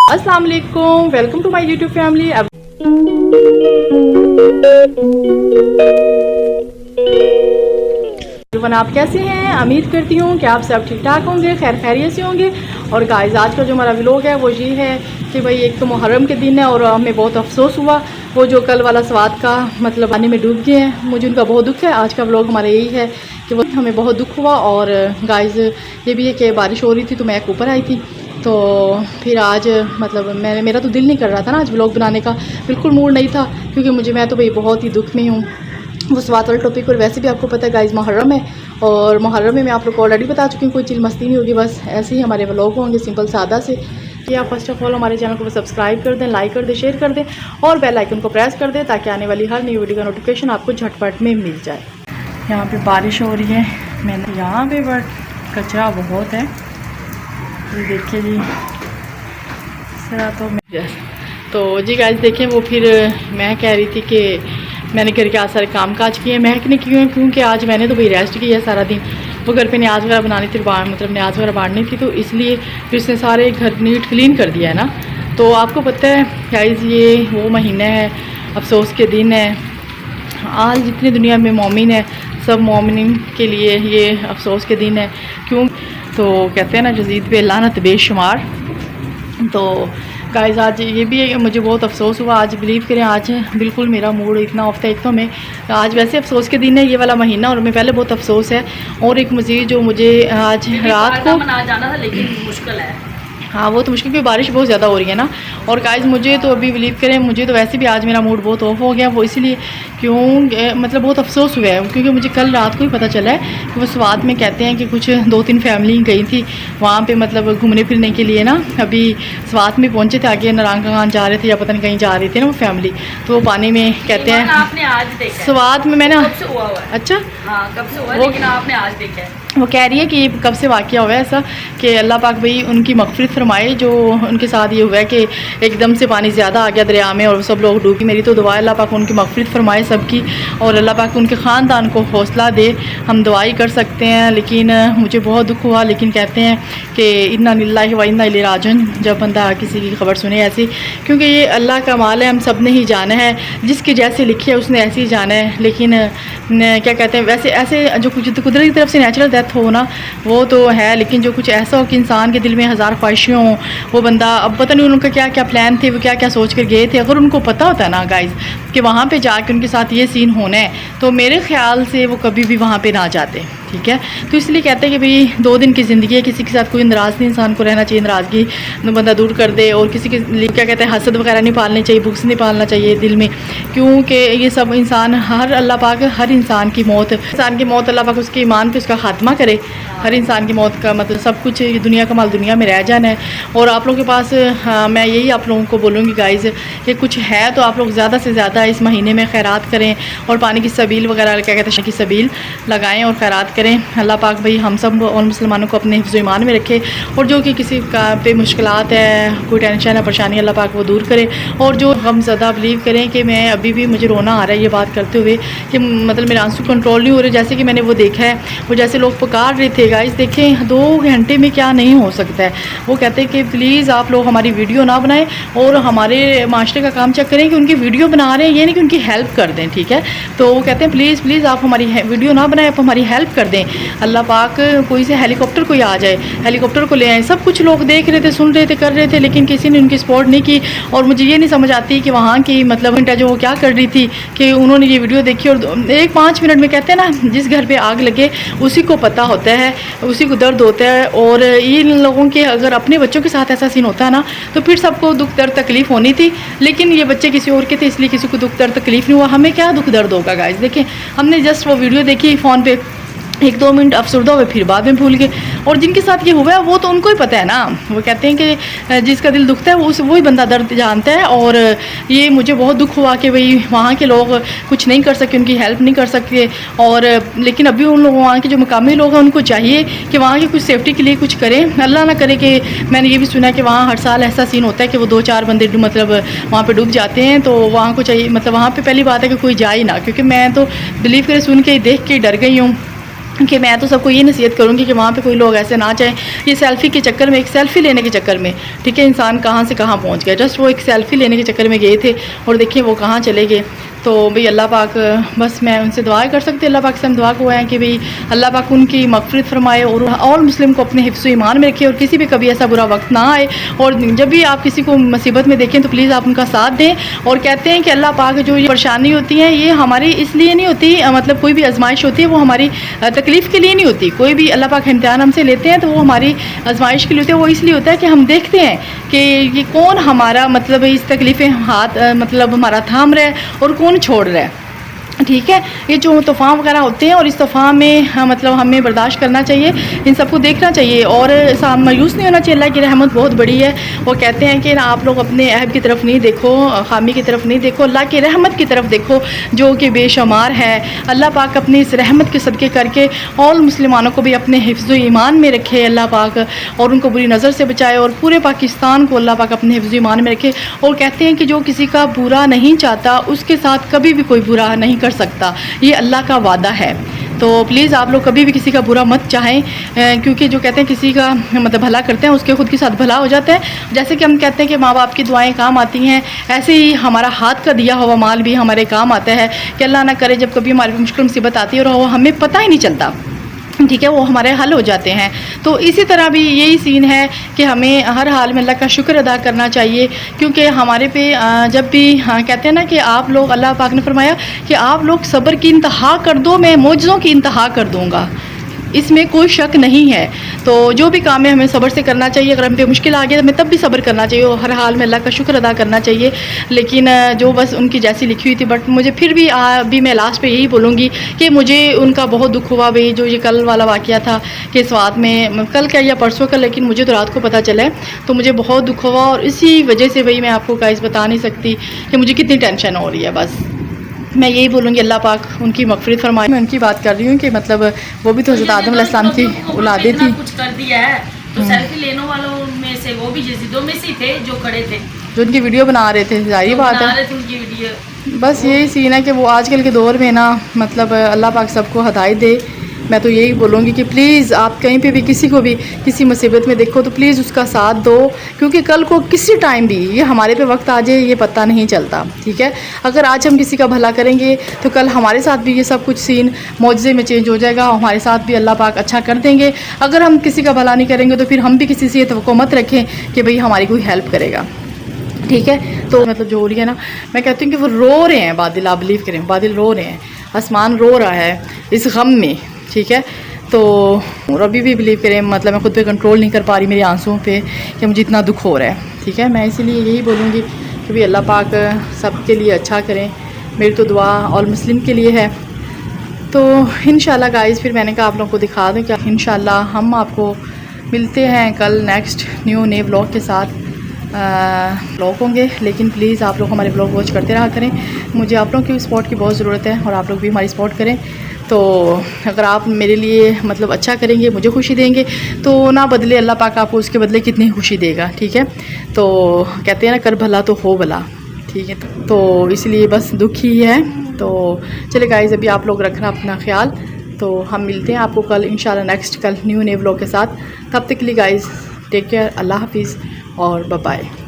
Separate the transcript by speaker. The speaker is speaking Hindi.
Speaker 1: अस्सलाम वालेकुम, welcome to my YouTube family. आप कैसे हैं? उम्मीद करती हूँ कि आप सब ठीक ठाक होंगे, खैर खैरियत से होंगे। और गाइस, आज का जो हमारा व्लॉग है वो ये है कि भाई एक तो मुहर्रम के दिन है और हमें बहुत अफसोस हुआ वो जो कल वाला स्वाद का मतलब पानी में डूब गए हैं, मुझे उनका बहुत दुख है। आज का व्लॉग हमारा यही है कि वो हमें बहुत दुख हुआ। और गाइस ये भी है कि बारिश हो रही थी तो मैं ऊपर आई थी, तो फिर आज मतलब मेरा तो दिल नहीं कर रहा था ना आज व्लॉग बनाने का, बिल्कुल मूड नहीं था, क्योंकि मैं तो भाई बहुत ही दुख में हूँ वो स्वाद वाले टॉपिक पर। वैसे भी आपको पता है गाइस मुहर्रम है, और मुहर्रम में मैं आप लोग को ऑलरेडी बता चुकी हूँ, कोई चिल मस्ती नहीं होगी, बस ऐसे ही हमारे व्लॉग होंगे सिंपल सादा से। कि आप फर्स्ट ऑफ ऑल हमारे चैनल को सब्सक्राइब कर दें, लाइक कर दें, शेयर कर दें और बेल आइकन को प्रेस कर दें ताकि आने वाली हर नई वीडियो का नोटिफिकेशन आपको झटपट में मिल जाए। यहाँ पे बारिश हो रही है, मैंने यहाँ पे बट कचरा बहुत है, ये देखिए जी। तो जी गाइस देखें, वो फिर मैं कह रही थी कि मैंने घर के आज सारे काम काज किए, महकने क्यों हैं क्योंकि आज मैंने तो भाई रेस्ट किया सारा दिन। वो घर पे न्याज वगैरह बनानी थी, मतलब न्याज वगैरह बांटनी थी, तो इसलिए फिर उसने सारे घर नीट क्लीन कर दिया है ना। तो आपको पता है गाइस, ये वो महीना है, अफसोस के दिन है। आज जितनी दुनिया में मोमिन है, सब मोमिन के लिए ये अफसोस के दिन है। क्यों? तो कहते हैं ना जजीद पे लानत बेशुमार। तो गाइस आज ये भी है कि मुझे बहुत अफसोस हुआ आज, बिलीव करें आज बिल्कुल मेरा मूड इतना ऑफ था। एक तो मैं आज वैसे अफसोस के दिन है ये वाला महीना, और मैं पहले बहुत अफसोस है, और एक मज़ीद जो मुझे आज रात को
Speaker 2: जाना था लेकिन मुश्किल है।
Speaker 1: हाँ वो तो मुश्किल, क्योंकि बारिश बहुत ज़्यादा हो रही है ना। और गाइस मुझे तो अभी बिलीव करें, मुझे तो वैसे भी आज मेरा मूड बहुत ऑफ हो गया, वो इसलिए क्यों मतलब बहुत अफसोस हुआ है, क्योंकि मुझे कल रात को ही पता चला है कि वो स्वाद में कहते हैं कि कुछ 2-3 फैमिली गई थी वहाँ पे मतलब घूमने फिरने के लिए ना। अभी स्वाद में पहुँचे थे, आगे नारंगा जा रहे थे या पता नहीं कहीं जा रहे थे ना वो फैमिली, तो वो पानी में कहते हैं
Speaker 2: आपने आज देखा
Speaker 1: स्वाद में मैंने अच्छा
Speaker 2: हाँ कब से हुआ, लेकिन आपने आज देखा है।
Speaker 1: वो कह रही है कि कब से वाक़या हुआ है ऐसा कि अल्लाह पाक भाई उनकी मग़फ़िरत फरमाए, जो उनके साथ ये हुआ है कि एकदम से पानी ज़्यादा आ गया दरिया में और सब लोग डूबी। मेरी तो दुआ है अल्लाह पाक उनकी मग़फ़िरत फरमाए सबकी, और अल्लाह पाक उनके ख़ानदान को हौसला दे। हम दुआई कर सकते हैं, लेकिन मुझे बहुत दुख हुआ। लेकिन कहते हैं कि इन्ना लिल्लाहि व इन्ना इलैहि राजिऊन, जब बंदा किसी की खबर सुने ऐसी, क्योंकि ये अल्लाह का माल है, हम सब ने ही जाना है, जिसके जैसे लिखी है उसने ऐसे ही जाना है। लेकिन क्या कहते हैं, वैसे ऐसे जो कुछ कुदरत की तरफ से नेचुरल डेथ हो ना वो तो है, लेकिन जो कुछ ऐसा हो कि इंसान के दिल में हज़ार ख्वाहिशें हों, वो बंदा अब पता नहीं उनका क्या क्या प्लान थे, वो क्या क्या सोच कर गए थे। अगर उनको पता होता ना गाइस कि वहाँ पे जाके उनके साथ ये सीन होना है, तो मेरे ख्याल से वो कभी भी वहाँ पे ना जाते। ठीक है, तो इसलिए कहते हैं कि भाई 2 दिन की ज़िंदगी है, किसी के साथ कोई नाराज़ नहीं इंसान को रहना चाहिए, नाराज़गी बंदा दूर कर दे। और किसी के लिए क्या कहते हैं हसद वगैरह नहीं पालनी चाहिए, बुक्स नहीं पालना चाहिए दिल में, क्योंकि ये सब इंसान हर अल्लाह पाक हर इंसान की मौत अल्लाह पाक उसके ईमान पे उसका खात्मा करे। हर इंसान की मौत का मतलब सब कुछ दुनिया का माल दुनिया में रह जाना है। और आप लोगों के पास मैं यही आप लोगों को बोलूँगी गाइज़ कि कुछ है तो आप लोग ज़्यादा से ज़्यादा इस महीने में खैरात करें और पानी की सबील वगैरह क्या कहते हैं की सबील लगाएं और खैरात करें। अल्लाह पाक भाई हम सब और मुसलमानों को अपने हिफ्ज़ ईमान में रखे, और जो कि किसी का पे मुश्किलात है, कोई टेंशन है, परेशानी, अल्लाह पाक वो दूर करे। और जो हम ज़्यादा बिलीव करें कि मैं अभी भी मुझे रोना आ रहा है ये बात करते हुए कि मतलब मेरे आंसू कंट्रोल नहीं हो रहे। जैसे कि मैंने वो देखा है, वो जैसे लोग पुकार रहे थे गाइस, देखें 2 घंटे में क्या नहीं हो सकता है। वो कहते हैं कि प्लीज़ आप लोग हमारी वीडियो ना बनाएं और हमारे माशरे का काम चेक करें कि उनकी वीडियो बना रहे हैं, ये नहीं कि उनकी हेल्प कर दें। ठीक है, तो वो कहते हैं प्लीज़ आप हमारी वीडियो ना बनाएं, आप हमारी हेल्प कर दें। अल्लाह पाक कोई से हेलीकॉप्टर कोई आ जाए, हेलीकॉप्टर को ले आए। सब कुछ लोग देख रहे थे, सुन रहे थे, कर रहे थे, लेकिन किसी ने उनकी सपोर्ट नहीं की। और मुझे ये नहीं समझ आती कि वहाँ की मतलब जो वो क्या कर रही थी कि उन्होंने ये वीडियो देखी और 1-5 मिनट में कहते हैं ना जिस घर पे आग लगे उसी को पता होता है, उसी को दर्द होता है। और इन लोगों के अगर अपने बच्चों के साथ ऐसा सीन होता है ना तो फिर सबको दुख दर्द तकलीफ़ होनी थी, लेकिन ये बच्चे किसी और के थे इसलिए किसी को दुख दर्द तकलीफ़ नहीं हुआ। हमें क्या दुख दर्द होगा गाइस? देखें हमने जस्ट वो वीडियो देखी फ़ोन पे, 1-2 मिनट अफसरदा हुए, फिर बाद में भूल गए। और जिनके साथ ये हुआ है वो तो उनको ही पता है ना, वो कहते हैं कि जिसका दिल दुखता है वही बंदा दर्द जानता है। और ये मुझे बहुत दुख हुआ कि भाई वहाँ के लोग कुछ नहीं कर सके, उनकी हेल्प नहीं कर सके। और लेकिन अभी उन लोगों वहाँ के जो मुकामी लोग हैं उनको चाहिए कि वहाँ की कुछ सेफ्टी के लिए कुछ करें। अल्लाह ना करे कि मैंने ये भी सुना है कि वहाँ हर साल ऐसा सीन होता है कि वो 2-4 बंदे मतलब वहाँ पर डूब जाते हैं। तो वहाँ को चाहिए मतलब वहाँ पर पहली बात है कि कोई जाए ना, क्योंकि मैं तो बिलीव करे सुन के देख के डर गई हूँ कि मैं तो सबको ये नसीहत करूँगी कि वहाँ पे कोई लोग ऐसे ना चाहें, ये सेल्फ़ी के चक्कर में, एक सेल्फ़ी लेने के चक्कर में, ठीक है, इंसान कहाँ से कहाँ पहुँच गया। जस्ट वो एक सेल्फ़ी लेने के चक्कर में गए थे और देखिए वो कहाँ चले गए। तो भाई अल्लाह पाक, बस मैं उनसे दुआ कर सकती, अल्लाह पाक से हम दुआ को हैं कि भाई अल्लाह पाक उनकी मग़फ़िरत फ़रमाए और मुस्लिम को अपने हिफ्ज़ ईमान में रखे और किसी भी कभी ऐसा बुरा वक्त ना आए। और जब भी आप किसी को मुसीबत में देखें तो प्लीज़ आप उनका साथ दें। और कहते हैं कि अल्लाह पाक जो ये परेशानी होती है ये हमारी इसलिए नहीं होती, मतलब कोई भी आजमाइश होती है वो हमारी तकलीफ़ के लिए नहीं होती। कोई भी अल्लाह पाक इम्तिहान हमसे लेते हैं तो वो हमारी आजमाइश के लिए होते हैं। वो इसलिए होता है कि हम देखते हैं कि ये कौन हमारा मतलब इस तकलीफ़ें हाथ मतलब हमारा थाम रहा है और कौन छोड़ रहा है, ठीक है। ये जो तूफ़ान वगैरह होते हैं और इस तूफ़ान में मतलब हमें बर्दाश्त करना चाहिए, इन सबको देखना चाहिए और मायूस नहीं होना चाहिए। अल्लाह की रहमत बहुत बड़ी है। वो कहते हैं कि आप लोग अपने ऐब की तरफ नहीं देखो, खामी की तरफ नहीं देखो, अल्लाह की रहमत की तरफ देखो जो कि बेशुमार है। अल्लाह पाक अपनी इस रहमत के सदक़े करके और मुसलमानों को भी अपने हिफ्ज़ ईमान में रखे अल्लाह पाक, और उनको बुरी नज़र से बचाए और पूरे पाकिस्तान को अल्लाह पाक अपने हिफ्ज़ ईमान में रखे। और कहते हैं कि जो किसी का बुरा नहीं चाहता उसके साथ कभी भी कोई बुरा नहीं कर सकता, ये अल्लाह का वादा है। तो प्लीज़ आप लोग कभी भी किसी का बुरा मत चाहें, क्योंकि जो कहते हैं किसी का मतलब भला करते हैं उसके खुद के साथ भला हो जाता है। जैसे कि हम कहते हैं कि माँ बाप की दुआएं काम आती हैं, ऐसे ही हमारा हाथ का दिया हुआ माल भी हमारे काम आता है कि अल्लाह ना करे जब कभी हमारी मुश्किल मुसीबत आती है और वो हमें पता ही नहीं चलता, ठीक है, वो हमारे हल हो जाते हैं। तो इसी तरह भी यही सीन है कि हमें हर हाल में अल्लाह का शुक्र अदा करना चाहिए, क्योंकि हमारे पे जब भी कहते हैं ना कि आप लोग, अल्लाह पाक ने फरमाया कि आप लोग सब्र की इंतहा कर दो, मैं मौजज़ों की इंतहा कर दूँगा, इसमें कोई शक नहीं है। तो जो भी काम है हमें सब्र से करना चाहिए। अगर हम पे मुश्किल आ गई तो हमें तब भी सब्र करना चाहिए और हर हाल में अल्लाह का शुक्र अदा करना चाहिए। लेकिन जो बस उनकी जैसी लिखी हुई थी, बट मुझे फिर भी अभी मैं लास्ट पे यही बोलूँगी कि मुझे उनका बहुत दुख हुआ भाई, जो ये कल वाला वाक़या था कि स्वात में, कल क्या या परसों का, लेकिन मुझे तो रात को पता चला है, तो मुझे बहुत दुख हुआ। और इसी वजह से भाई मैं आपको गाइस बता नहीं सकती कि मुझे कितनी टेंशन हो रही है। बस मैं यही बोलूँगी अल्लाह पाक उनकी मग़फ़िरत फरमाए। मैं उनकी बात कर रही हूँ कि मतलब वो भी तो हज़रत आदम अलैहिस्सलाम की औलादे थी।
Speaker 2: कुछ कर दिया है तो सेल्फी लेने वालों में से वो भी जिद्दों में से थे जो खड़े थे,
Speaker 1: जो उनकी वीडियो बना रहे थे, जाहिर बात है
Speaker 2: उनकी वीडियो।
Speaker 1: बस यही सीन है कि वो आजकल के दौर में ना मतलब अल्लाह पाक सबको हदायत दे। मैं तो यही बोलूँगी कि प्लीज़ आप कहीं पे भी किसी को भी किसी मुसीबत में देखो तो प्लीज़ उसका साथ दो, क्योंकि कल को किसी टाइम भी ये हमारे पे वक्त आ जाए ये पता नहीं चलता, ठीक है। अगर आज हम किसी का भला करेंगे तो कल हमारे साथ भी ये सब कुछ सीन मौजज़े में चेंज हो जाएगा, हमारे साथ भी अल्लाह पाक अच्छा कर देंगे। अगर हम किसी का भला नहीं करेंगे तो फिर हम भी किसी से ये तवक्को मत रखें कि भाई हमारी कोई हेल्प करेगा, ठीक है। तो मतलब जो हो रही है ना, मैं कहती हूँ कि वो रो रहे हैं बादल, आप बिलीव करें, बादल रो रहे हैं, आसमान रो रहा है इस गम में, ठीक है। तो और अभी भी बिलीव करें, मतलब मैं खुद पे कंट्रोल नहीं कर पा रही मेरे आंसुओं पे कि मुझे इतना दुख हो रहा है, ठीक है। मैं इसीलिए यही बोलूँगी कि भाई अल्लाह पाक सबके लिए अच्छा करें। मेरी तो दुआ ऑल मुस्लिम के लिए है। तो इंशाल्लाह गाइस, फिर मैंने कहा आप लोगों को दिखा दूँ कि इंशाल्लाह हम आपको मिलते हैं कल नेक्स्ट नए व्लॉग के साथ। व्लॉग होंगे, लेकिन प्लीज़ आप लोग हमारे व्लॉग वॉच करते रहा करें। मुझे आप लोगों की सपोर्ट की बहुत ज़रूरत है और आप लोग भी हमारी सपोर्ट करें। तो अगर आप मेरे लिए मतलब अच्छा करेंगे, मुझे खुशी देंगे, तो ना बदले अल्लाह पाक आपको उसके बदले कितनी खुशी देगा, ठीक है। तो कहते हैं ना, कर भला तो हो भला, ठीक है। तो इसलिए बस दुख ही है। तो चले गाइस, अभी आप लोग रखना अपना ख्याल। तो हम मिलते हैं आपको कल इंशाल्लाह नेक्स्ट कल नए व्लॉग के साथ। तब तक के लिए गाइस टेक केयर, अल्लाह हाफिज़ और बाय बाय।